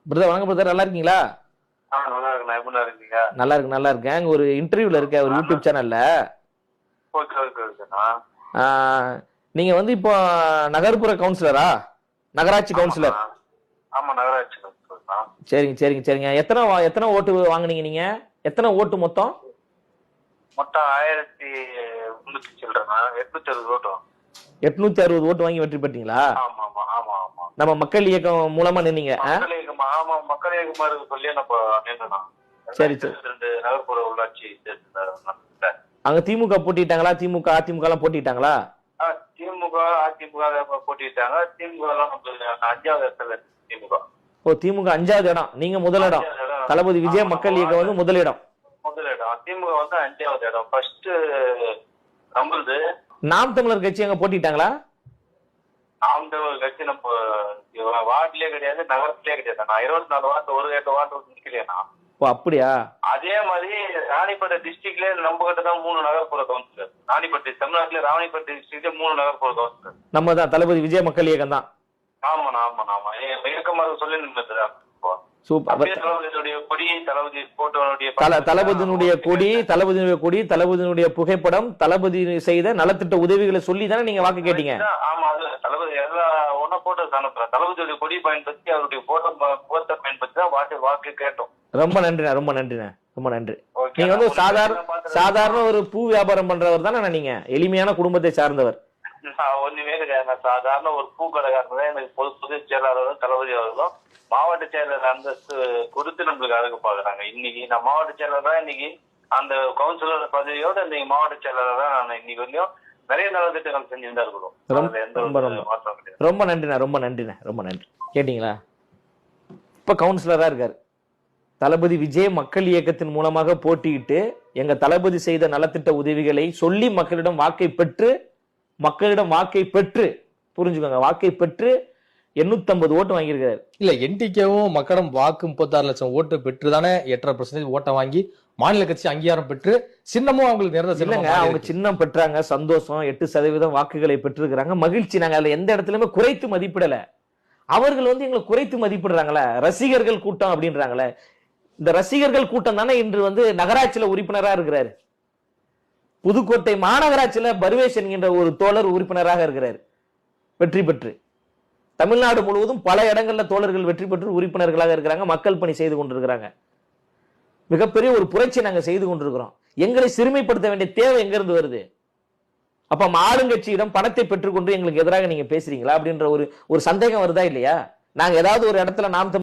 Brother வணக்கம் brother, நல்லா இருக்கீங்களா? நல்லா இருக்கு. எப்படி இருக்கீங்க? நல்லா இருக்கு, நல்லா இருக்கேன். அங்க ஒரு இன்டர்வியூல இருக்க ஒரு யூடியூப் சேனல்ல நீங்க வந்து இப்போ நகர்ப்புற கவுன்சிலரா, நகராட்சி கவுன்சிலர்? ஆமா, நகராட்சி கவுன்சிலர் தான். சரிங்க சரிங்க சரிங்க. எத்தனை ஓட்டு வாங்குனீங்க நீங்க? எத்தனை ஓட்டு மொத்தம்? மொத்தம் 1300 சில்லறா, 860 ஓட்டு. 860 ஓட்டு வாங்கி வெற்றி பெற்றீங்களா? ஆமா ஆமா ஆமா ஆமா. நம்ம மக்கள் இயக்கம் மூலமா நின்னீங்க? மக்கள் இயக்கம், ஆமா, மக்கள் இயக்கமா இருக்கு சொல்லி நம்ம நின்னோம். சரி சரி. 2 நகர்ப்புற உள்ளாட்சி அங்க திமுக போட்டிட்டாங்களா? திமுக அதிமுக எல்லாம் போட்டிட்டாங்களா? திமுக அதிமுக போட்டிட்டாங்க. திமுக எல்லாம் 5வது இடத்துல. திமுக திமுக 5வது இடம், நீங்க முதல் இடம். தளபதி விஜய் மக்கள் இயக்கம் வந்து முதலிடம். திமுக வந்து 5வது இடம். ஃபர்ஸ்ட் நம்மளுது. நாம் தமிழர் கட்சி அங்க போட்டிட்டாங்களா? நாம் தமிழர் கட்சி நம்ம வார்டுலயே கிடையாது, நகரத்திலே கிடையாது. நான் 24 வார்டு, ஒரு 8 வார்டு நிக்கலையா? ஓ அப்படியா? அதே மாதிரி ராணிப்பேட்டை டிஸ்ட்ரிக்ட்ல நம்ம கிட்ட தான் 3 நகர்ப்புற கவுன்சிலர். ராணிப்பேட்டை தமிழ்நாட்டுல ராணிப்பேட்டை டிஸ்ட்ரிக்ட்ல 3 நகர்ப்புற கவுன்சிலர். நம்ம தான் தளபதி விஜய் மக்கள் இயக்கம் தான். ஆமாண்ணா ஆமாண்ணா ஆமா. இயக்கமாக சொல்லி நின்றுதான். சூப்பர். தளபதியுடைய கொடி, தளபதி போட்டோனுடைய தளபதியினுடைய கொடி, தளபதியினுடைய புகைப்படம், தளபதி செய்த நலத்திட்ட உதவிகளை சொல்லி தானே நீங்க வாக்கு கேட்டீங்க? ஆமா, அது தளபதி எல்லாம் ஒன்னும் போட்டோ அனுப்புறேன். தளபதியுடைய கொடி பயன்படுத்தி, அவருடைய போட்டோ பயன்படுத்தி தான் வாக்கு கேட்டோம். ரொம்ப நன்றிண்ணா, ரொம்ப நன்றிண்ணா, ரொம்ப நன்றி. நீங்க வந்து சாதாரண ஒரு பூ வியாபாரம் பண்றவர் தானே? நீங்க எளிமையான குடும்பத்தை சார்ந்தவர்? ஒண்ணுமே கிடையாது. சாதாரண ஒரு பூ கடைக்காரர் தான். எனக்கு பொதுச் செயலாளரும் தளபதி அவர்களும் மாவட்ட செயலர் அந்தஸ்து கொடுத்து நம்மளுக்கு அழகு பாக்குறாங்க. இன்னைக்கு நான் மாவட்ட செயலர் தான். இன்னைக்கு அந்த கவுன்சிலர் பதவியோட இன்னைக்கு மாவட்ட செயலர் தான். நான் இன்னைக்கு வரையும் நிறைய நலத்திட்டங்கள் செஞ்சுதான் இருக்கணும். ரொம்ப நன்றிண்ணா, ரொம்ப நன்றிண்ணா, ரொம்ப நன்றி. கேட்டீங்களா? இப்ப கவுன்சிலரா இருக்காரு. தளபதி விஜய் மக்கள் இயக்கத்தின் மூலமாக போட்டியிட்டு எங்க தளபதி செய்த நலத்திட்ட உதவிகளை சொல்லி மக்களிடம் வாக்கை பெற்று புரிஞ்சுக்கோங்க, வாக்கை பெற்று 850 ஓட்டு வாங்கியிருக்காரு. இல்ல, என்டிகேவும் மக்களிடம் வாக்கு 36 லட்சம் ஓட்டு பெற்றுதானே 8.5% ஓட்டை வாங்கி மாநில கட்சி அங்கீகாரம் பெற்று சின்னமும் அவங்களுக்கு நிறந்த இல்லைங்க. அவங்க சின்னம் பெற்றாங்க, சந்தோஷம். 8% வாக்குகளை பெற்றிருக்கிறாங்க, மகிழ்ச்சி. நாங்க அதுல எந்த இடத்துலயுமே குறைத்து மதிப்பிடல. அவர்கள் வந்து எங்களை குறைத்து மதிப்பிடுறாங்களே, ரசிகர்கள் கூட்டம் அப்படின்றாங்களே. இந்த ரசிகர்கள் கூட்டம் தானே இன்று வந்து நகராட்சியில உறுப்பினராக இருக்கிறாரு. புதுக்கோட்டை மாநகராட்சியில பர்வேஷ் என்கின்ற ஒரு தோழர் உறுப்பினராக இருக்கிறார், வெற்றி பெற்று. தமிழ்நாடு முழுவதும் பல இடங்கள்ல தோழர்கள் வெற்றி பெற்று உறுப்பினர்களாக இருக்கிறாங்க, மக்கள் பணி செய்து கொண்டிருக்கிறாங்க. மிகப்பெரிய ஒரு புரட்சி நாங்க செய்து கொண்டிருக்கிறோம். எங்களை சிறுமைப்படுத்த வேண்டிய தேவை எங்க இருந்து வருது? அப்ப ஆளுங்கட்சியிடம் பணத்தை பெற்றுக்கொண்டு எங்களுக்கு எதிராக நீங்க பேசுறீங்களா அப்படின்ற ஒரு சந்தேகம் வருதா இல்லையா? நாங்க ஏதாவது ஒரு இடத்துல நாம்